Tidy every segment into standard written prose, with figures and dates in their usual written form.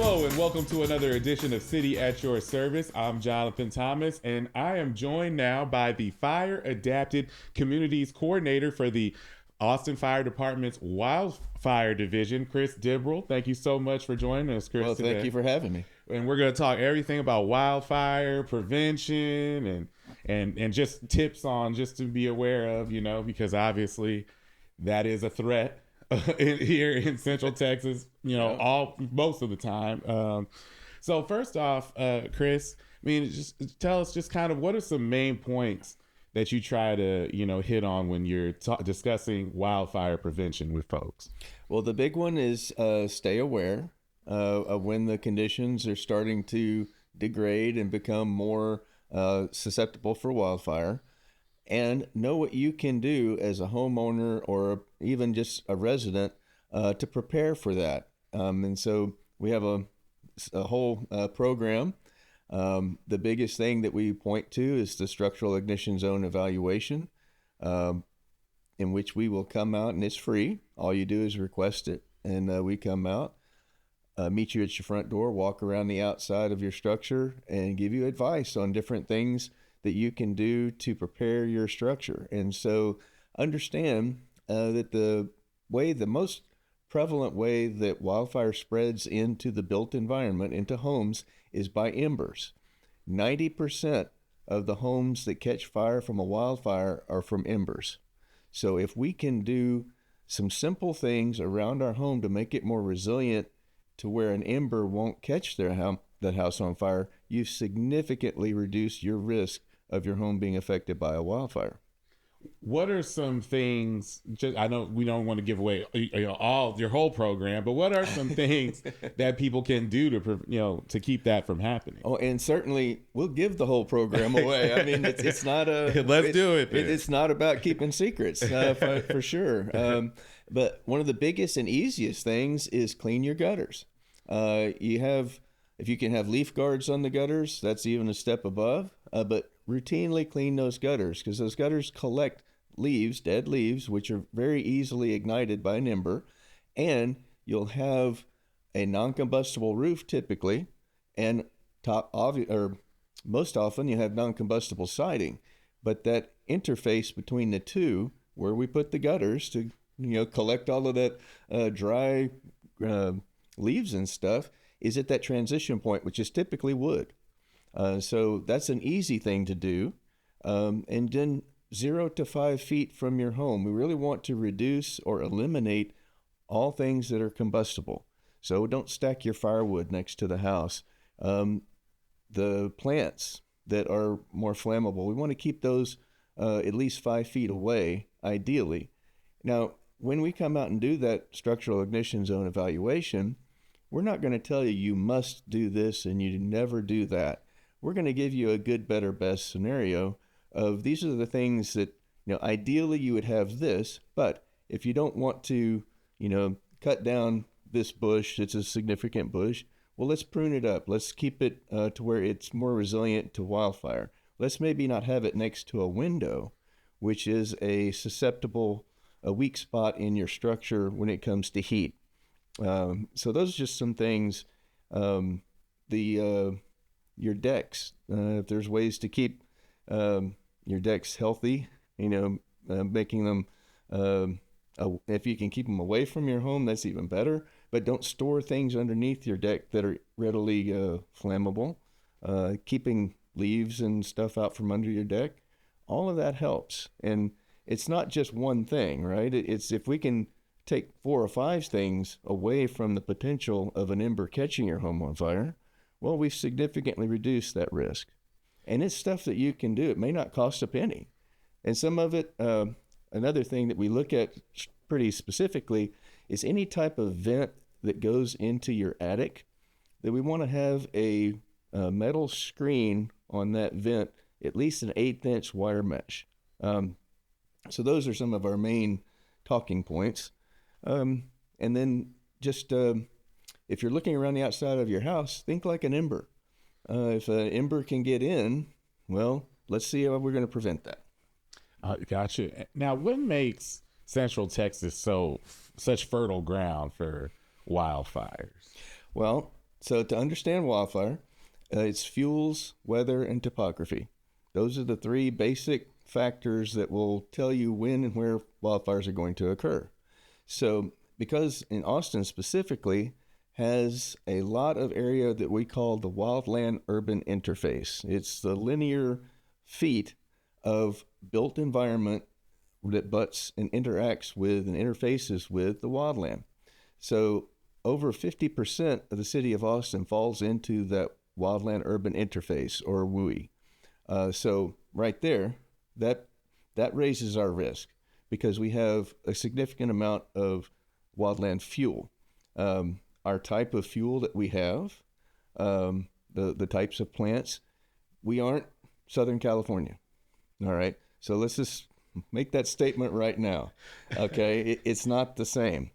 Hello and welcome to another edition of City at Your Service. I'm Jonathan Thomas and I am joined now by the Fire Adapted Communities Coordinator for the Austin Fire Department's Wildfire Division, Chris Dibrell. Thank you so much for joining us, Chris. Well, thank you for having me. And we're going to talk everything about wildfire prevention and just tips on just to be aware of, because obviously that is a threat here in Central Texas, most of the time. So first off, Chris, just tell us just kind of what are some main points that you try to, hit on when you're discussing wildfire prevention with folks? Well, the big one is stay aware of when the conditions are starting to degrade and become more susceptible for wildfire, and know what you can do as a homeowner or even just a resident to prepare for that. And so we have a whole program. The biggest thing that we point to is the structural ignition zone evaluation, in which we will come out, and it's free. All you do is request it, and we come out, meet you at your front door, walk around the outside of your structure, and give you advice on different things that you can do to prepare your structure. And so understand that the most prevalent way that wildfire spreads into the built environment, into homes, is by embers. 90% of the homes that catch fire from a wildfire are from embers. So if we can do some simple things around our home to make it more resilient to where an ember won't catch that house on fire, you've significantly reduced your risk of your home being affected by a wildfire. What are some things, I know we don't want to give away all your whole program, but what are some things that people can do to keep that from happening? Oh, and certainly we'll give the whole program away. I mean, it's not a... Let's do it. It's not about keeping secrets, for sure. But one of the biggest and easiest things is clean your gutters. If you can have leaf guards on the gutters, that's even a step above. But routinely clean those gutters, because those gutters collect leaves, dead leaves, which are very easily ignited by an ember. And you'll have a non-combustible roof typically, and most often you have non-combustible siding. But that interface between the two, where we put the gutters to collect all of that dry leaves and stuff, is at that transition point, which is typically wood. So that's an easy thing to do. And then 0 to 5 feet from your home, we really want to reduce or eliminate all things that are combustible. So don't stack your firewood next to the house. The plants that are more flammable, we want to keep those at least 5 feet away, ideally. Now, when we come out and do that structural ignition zone evaluation, we're not going to tell you must do this and you never do that. We're going to give you a good, better, best scenario of these are the things that, ideally you would have this, but if you don't want to, cut down this bush, it's a significant bush, well, let's prune it up. Let's keep it to where it's more resilient to wildfire. Let's maybe not have it next to a window, which is a weak spot in your structure when it comes to heat. So those are just some things. Your decks, if there's ways to keep your decks healthy, making them, if you can keep them away from your home, that's even better. But don't store things underneath your deck that are readily flammable. Keeping leaves and stuff out from under your deck, all of that helps. And it's not just one thing, right? It's if we can take 4 or 5 things away from the potential of an ember catching your home on fire, well, we've significantly reduced that risk. And it's stuff that you can do. It may not cost a penny. And some of it, another thing that we look at pretty specifically is any type of vent that goes into your attic, that we want to have a metal screen on that vent, at least an 1/8-inch wire mesh. So those are some of our main talking points. And then just if you're looking around the outside of your house, think like an ember. If an ember can get in, well, let's see how we're going to prevent that. Gotcha. Now, what makes Central Texas such fertile ground for wildfires? Well, So to understand wildfire, it's fuels, weather, and topography. Those are the three basic factors that will tell you when and where wildfires are going to occur. So because in Austin specifically has a lot of area that we call the wildland urban interface. It's the linear feet of built environment that butts and interacts with and interfaces with the wildland. So over 50% of the city of Austin falls into that wildland urban interface, or WUI. So right there, that raises our risk because we have a significant amount of wildland fuel. Our type of fuel that we have, the types of plants, we aren't Southern California. All right. So let's just make that statement right now. Okay. It's not the same.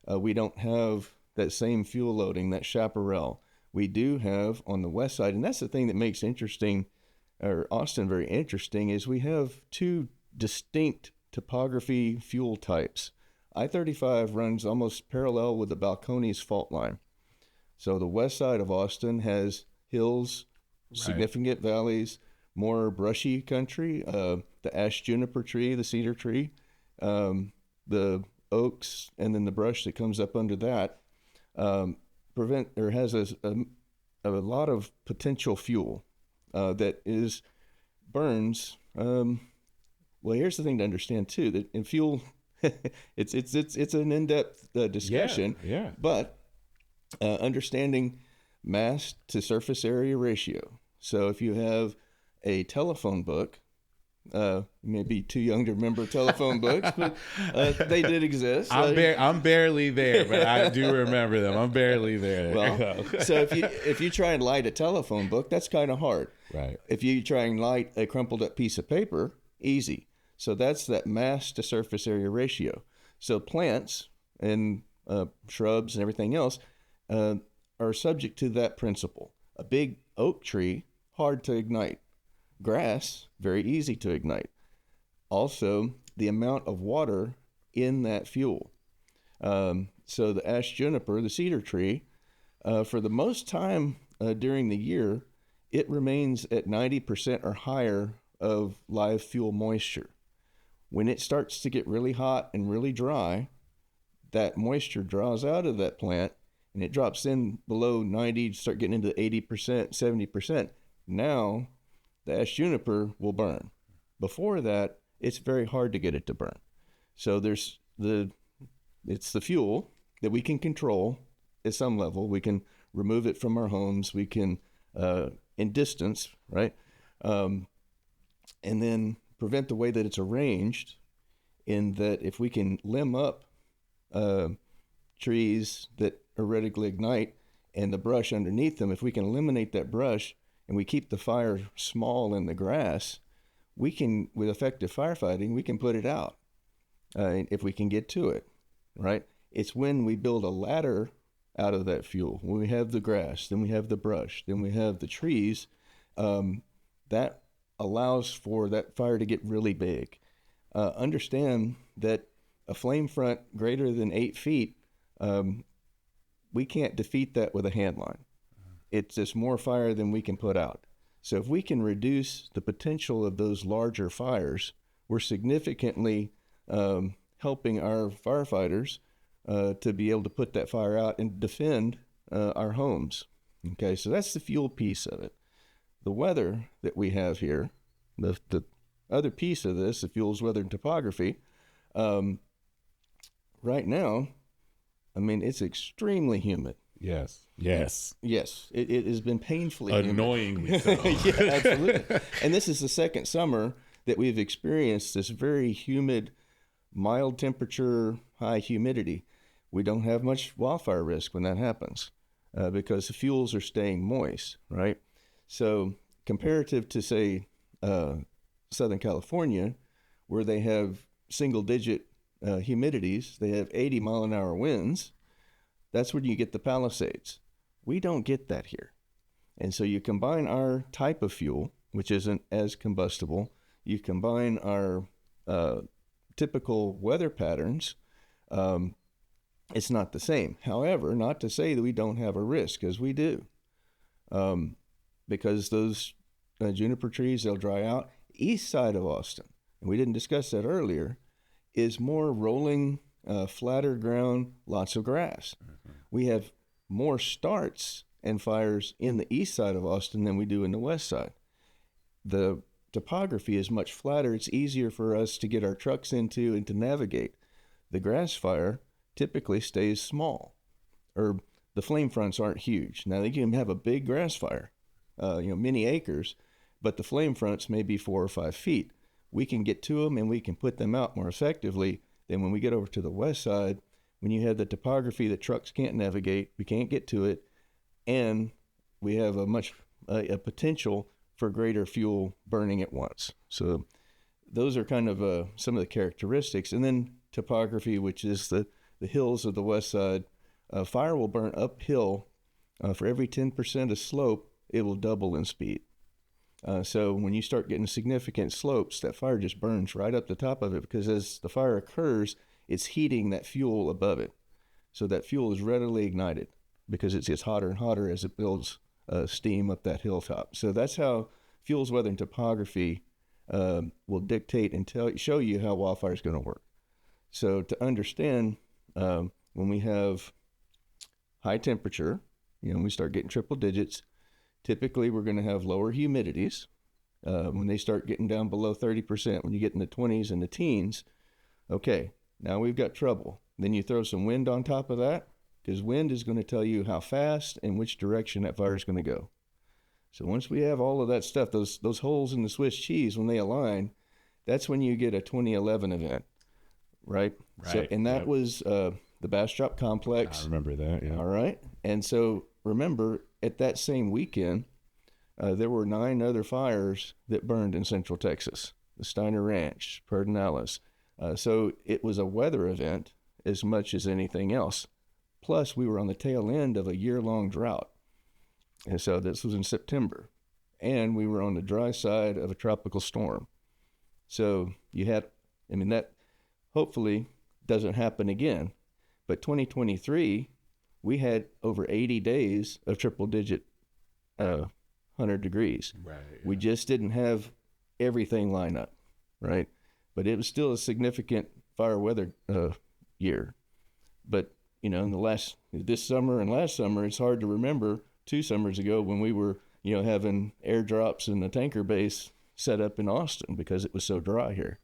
We don't have that same fuel loading, that chaparral. We do have on the west side, and that's the thing that makes Austin very interesting, is we have two distinct topography fuel types. I-35 runs almost parallel with the Balcones fault line. So the west side of Austin has hills, significant valleys, more brushy country, the ash juniper tree, the cedar tree, the oaks, and then the brush that comes up under that has a lot of potential fuel that burns. Well, here's the thing to understand too, that in fuel, it's an in-depth discussion. Yeah. But understanding mass to surface area ratio. So if you have a telephone book, you may be too young to remember telephone books, but they did exist. I'm barely there, but I do remember them. I'm barely there. Well, so if you try and light a telephone book, that's kind of hard. Right. If you try and light a crumpled up piece of paper, easy. So that's that mass to surface area ratio. So plants and shrubs and everything else are subject to that principle. A big oak tree, hard to ignite. Grass, very easy to ignite. Also, the amount of water in that fuel. So the ash juniper, the cedar tree, for the most time during the year, it remains at 90% or higher of live fuel moisture. When it starts to get really hot and really dry, that moisture draws out of that plant and it drops in below 90, start getting into 80%, 70%. Now, the ash juniper will burn. Before that, it's very hard to get it to burn. So it's the fuel that we can control at some level. We can remove it from our homes. We can, in distance, right? And then prevent the way that it's arranged, in that if we can limb up trees that readily ignite and the brush underneath them, if we can eliminate that brush and we keep the fire small in the grass, we can, with effective firefighting, we can put it out if we can get to it, right? It's when we build a ladder out of that fuel, when we have the grass, then we have the brush, then we have the trees, that allows for that fire to get really big. Understand that a flame front greater than 8 feet, we can't defeat that with a hand line. It's just more fire than we can put out. So if we can reduce the potential of those larger fires, we're significantly helping our firefighters to be able to put that fire out and defend our homes. Okay, so that's the fuel piece of it. The weather that we have here, the other piece of this, the fuels, weather, and topography, right now, I mean, it's extremely humid. Yes. It has been painfully annoyingly so. Yeah, absolutely. And this is the second summer that we've experienced this very humid, mild temperature, high humidity. We don't have much wildfire risk when that happens because the fuels are staying moist, right? So comparative to, say, Southern California, where they have single-digit humidities, they have 80-mile-an-hour winds, that's when you get the Palisades. We don't get that here. And so you combine our type of fuel, which isn't as combustible, you combine our typical weather patterns, it's not the same. However, not to say that we don't have a risk, because we do. Because those juniper trees, they'll dry out. East side of Austin, and we didn't discuss that earlier, is more rolling, flatter ground, lots of grass. We have more starts and fires in the east side of Austin than we do in the west side. The topography is much flatter. It's easier for us to get our trucks into and to navigate. The grass fire typically stays small, or the flame fronts aren't huge. Now, they can have a big grass fire, many acres, but the flame fronts may be 4 or 5 feet. We can get to them and we can put them out more effectively than when we get over to the west side, when you have the topography that trucks can't navigate, we can't get to it, and we have a potential for greater fuel burning at once. So those are kind of some of the characteristics. And then topography, which is the hills of the west side. Fire will burn uphill. For every 10% of slope, it will double in speed. So when you start getting significant slopes, that fire just burns right up the top of it, because as the fire occurs, it's heating that fuel above it. So that fuel is readily ignited because it gets hotter and hotter as it builds steam up that hilltop. So that's how fuels, weather, and topography will dictate and show you how wildfire is going to work. So to understand, when we have high temperature, we start getting triple digits, typically we're going to have lower humidities. When they start getting down below 30%, when you get in the 20s and the teens, okay, now we've got trouble. Then you throw some wind on top of that, because wind is going to tell you how fast and which direction that fire is going to go. So once we have all of that stuff, those holes in the Swiss cheese, when they align, that's when you get a 2011 event, right? So, and that was the Bastrop Complex. I remember that, yeah. All right. And so remember, at that same weekend, there were 9 other fires that burned in Central Texas, the Steiner Ranch, Pedernales. So it was a weather event as much as anything else. Plus, we were on the tail end of a year-long drought. And so this was in September. And we were on the dry side of a tropical storm. So you had, that hopefully doesn't happen again. But 2023, we had over 80 days of triple-digit 100 degrees. Right. Yeah. We just didn't have everything line up, right? But it was still a significant fire weather year. But, in this summer and last summer, it's hard to remember 2 summers ago when we were, having airdrops in the tanker base set up in Austin because it was so dry here.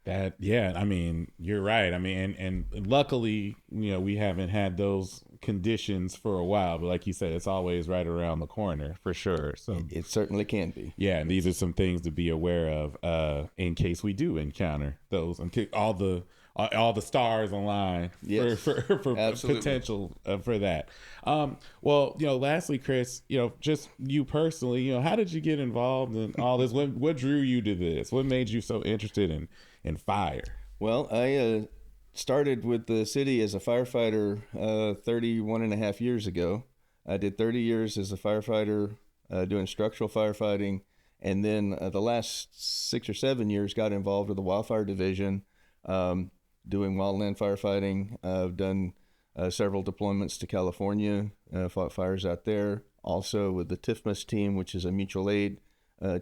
You're right. And luckily, we haven't had those conditions for a while, but like you said, it's always right around the corner for sure. So it certainly can be. Yeah. And these are some things to be aware of, in case we do encounter those, and all the stars align. Yes, for potential for that. Lastly, Chris, just you personally, how did you get involved in all this? What drew you to this? What made you so interested in fire? Well, I started with the city as a firefighter 31 and a half years ago. I did 30 years as a firefighter doing structural firefighting, and then the last 6 or 7 years got involved with the wildfire division, doing wildland firefighting. I've done several deployments to California, fought fires out there. Also with the TIFMAS team, which is a mutual aid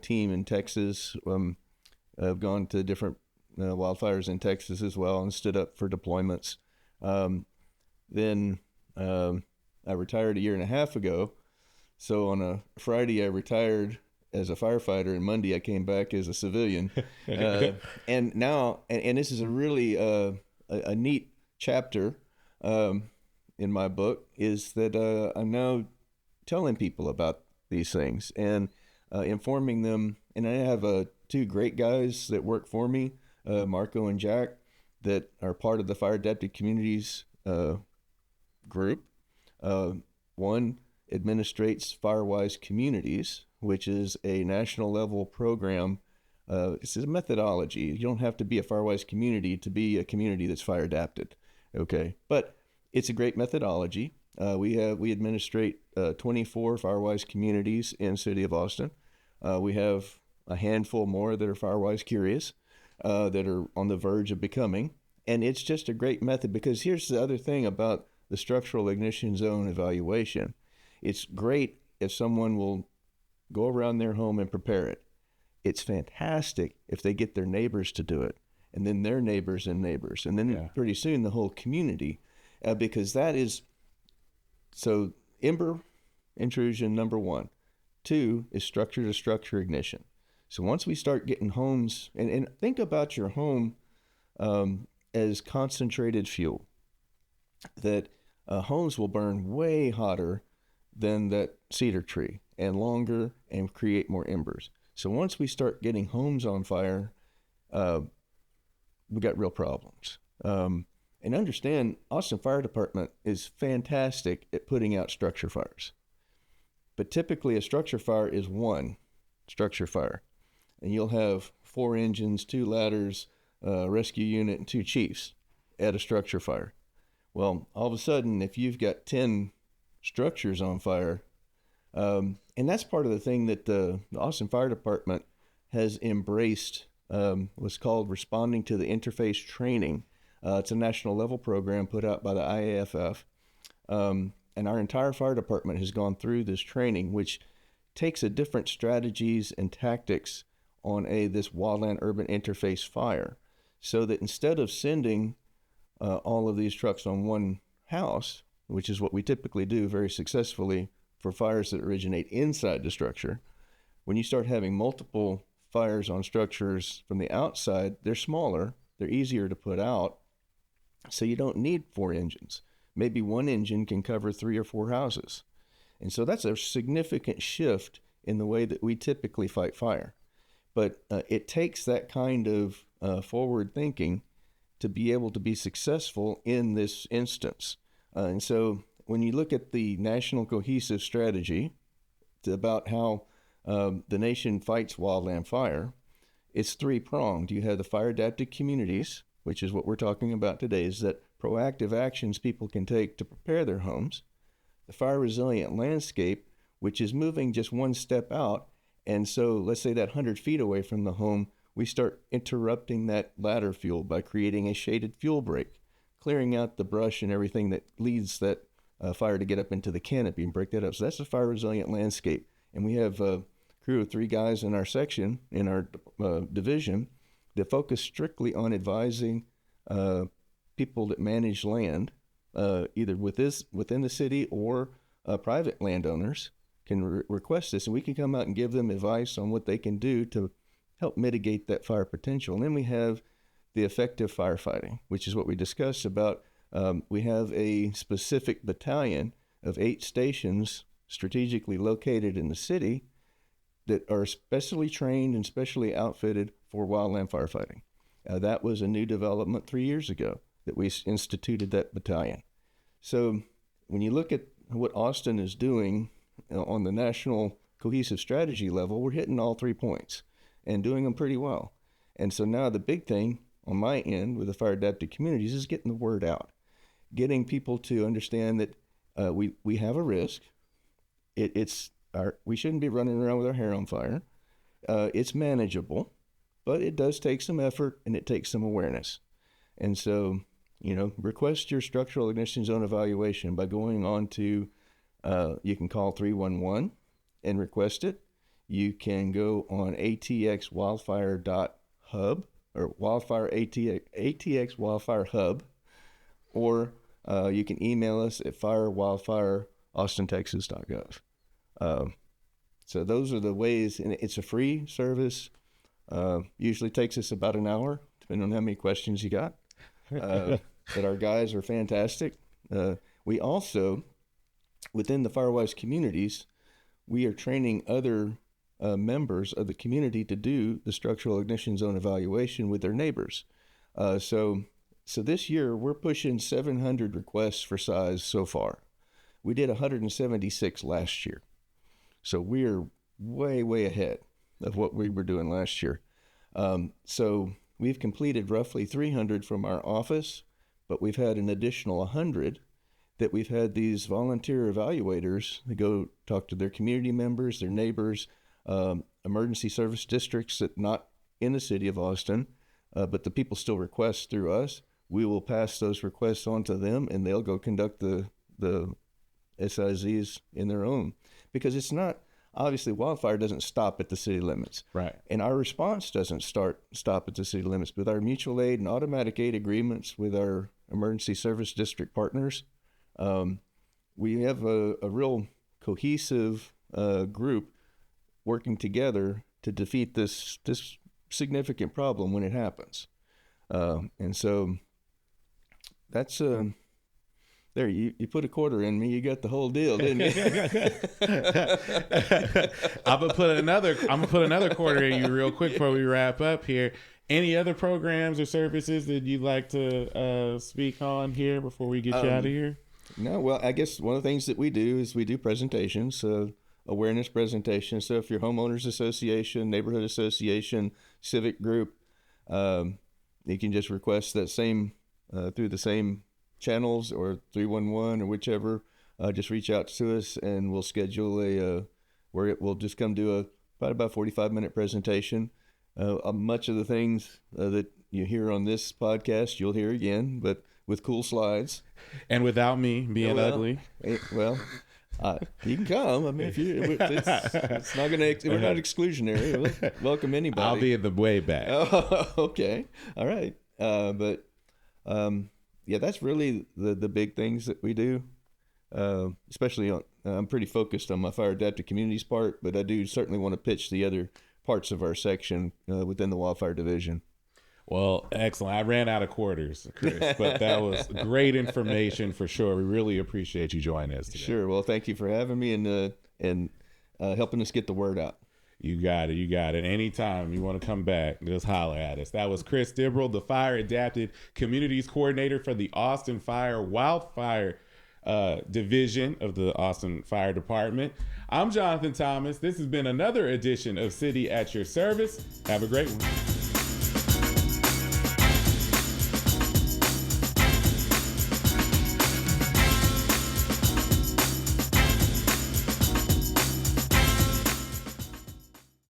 team in Texas. I've gone to different wildfires in Texas as well and stood up for deployments. Then I retired a year and a half ago. So on a Friday, I retired as a firefighter, and Monday I came back as a civilian. And now, and this is a really a neat chapter in my book, is that I'm now telling people about these things and informing them. And I have 2 great guys that work for me, Marco and Jack, that are part of the Fire Adapted Communities group. One administrates FireWise Communities, which is a national level program. It's a methodology. You don't have to be a FireWise community to be a community that's fire adapted. Okay. But it's a great methodology. We administrate 24 FireWise communities in the city of Austin. We have a handful more that are FireWise curious, that are on the verge of becoming. And it's just a great method, because here's the other thing about the structural ignition zone evaluation. It's great if someone will go around their home and prepare it. It's fantastic if they get their neighbors to do it, and then their neighbors and neighbors, and then pretty soon the whole community, because that is, so ember intrusion, number one. Two is structure to structure ignition. So once we start getting homes, and think about your home as concentrated fuel, that homes will burn way hotter than that cedar tree, and longer, and create more embers. So once we start getting homes on fire, we got real problems. And understand, Austin Fire Department is fantastic at putting out structure fires. But typically a structure fire is one structure fire. And you'll have 4 engines, 2 ladders, rescue unit, and 2 chiefs at a structure fire. Well, all of a sudden, if you've got 10 structures on fire, and that's part of the thing that the Austin Fire Department has embraced, what's called responding to the interface training. It's a national level program put out by the IAFF. And our entire fire department has gone through this training, which takes a different strategies and tactics on this wildland urban interface fire, so that instead of sending all of these trucks on one house, which is what we typically do very successfully for fires that originate inside the structure, when you start having multiple fires on structures from the outside, they're smaller, they're easier to put out, so you don't need 4 engines. Maybe 1 engine can cover 3 or 4 houses. And so that's a significant shift in the way that we typically fight fire. But it takes that kind of forward thinking to be able to be successful in this instance. And so when you look at the national cohesive strategy about how the nation fights wildland fire, it's 3-pronged. You have the fire adapted communities, which is what we're talking about today, is that proactive actions people can take to prepare their homes. The fire resilient landscape, which is moving just one step out. And so let's say that 100 feet away from the home, we start interrupting that ladder fuel by creating a shaded fuel break, clearing out the brush and everything that leads that fire to get up into the canopy and break that up. So that's a fire resilient landscape. And we have a crew of 3 guys in our section, in our division, that focus strictly on advising people that manage land, either within the city or private landowners can request this, and we can come out and give them advice on what they can do to help mitigate that fire potential. And then we have the effective firefighting, which is what we discussed about. We have a specific battalion of 8 stations strategically located in the city that are specially trained and specially outfitted for wildland firefighting. That was a new development 3 years ago that we instituted that battalion. So when you look at what Austin is doing on the national cohesive strategy level, we're hitting all 3 points and doing them pretty well. And so now the big thing on my end with the fire adapted communities is getting the word out, getting people to understand that we have a risk. We shouldn't be running around with our hair on fire. It's manageable, but it does take some effort and it takes some awareness. And so, request your structural ignition zone evaluation by going on to, you can call 311 and request it. You can go on atxwildfire.hub or wildfire ATX Wildfire Hub, or you can email us at firewildfireaustintexas.gov. So those are the ways, and it's a free service. Usually takes us about an hour, depending on how many questions you got. But our guys are fantastic. We also, within the Firewise communities, we are training other members of the community to do the structural ignition zone evaluation with their neighbors. So this year we're pushing 700 requests for size so far. We did 176 last year. So we're way, way ahead of what we were doing last year. So we've completed roughly 300 from our office, but we've had an additional 100 that we've had these volunteer evaluators that go talk to their community members, their neighbors, emergency service districts that not in the city of Austin, but the people still request through us. we will pass those requests on to them, and they'll go conduct the SIZs in their own, because it's not, obviously wildfire doesn't stop at the city limits. Right. And our response doesn't stop at the city limits. With our mutual aid and automatic aid agreements with our emergency service district partners, we have a real cohesive group working together to defeat this significant problem when it happens. And so that's there, you put a quarter in me, you got the whole deal, didn't you? I'm gonna put another quarter in you real quick before we wrap up here. Any other programs or services that you'd like to speak on here before we get you out of here? No, well, I guess one of the things that we do is we do presentations, awareness presentations. So if you're homeowners association, neighborhood association, civic group, you can just request that same through the same channels or 311 or whichever. Just reach out to us and we'll schedule where we'll just come do about 45-minute presentation. Much of the things that you hear on this podcast, you'll hear again, but with cool slides. And without me being ugly. Well, you can come. I mean, if it's not going to, we're not exclusionary. We'll welcome anybody. I'll be in the way back. Oh, okay. All right. But yeah, that's really the big things that we do. Especially I'm pretty focused on my fire adapted communities part, but I do certainly want to pitch the other parts of our section within the wildfire division. Well, excellent. I ran out of quarters, Chris, but that was great information for sure. We really appreciate you joining us today. Sure. Well, thank you for having me and helping us get the word out. You got it. Anytime you want to come back, just holler at us. That was Chris Dibrell, the Fire Adapted Communities Coordinator for the Austin Fire Wildfire Division of the Austin Fire Department. I'm Jonathan Thomas. This has been another edition of City at Your Service. Have a great one.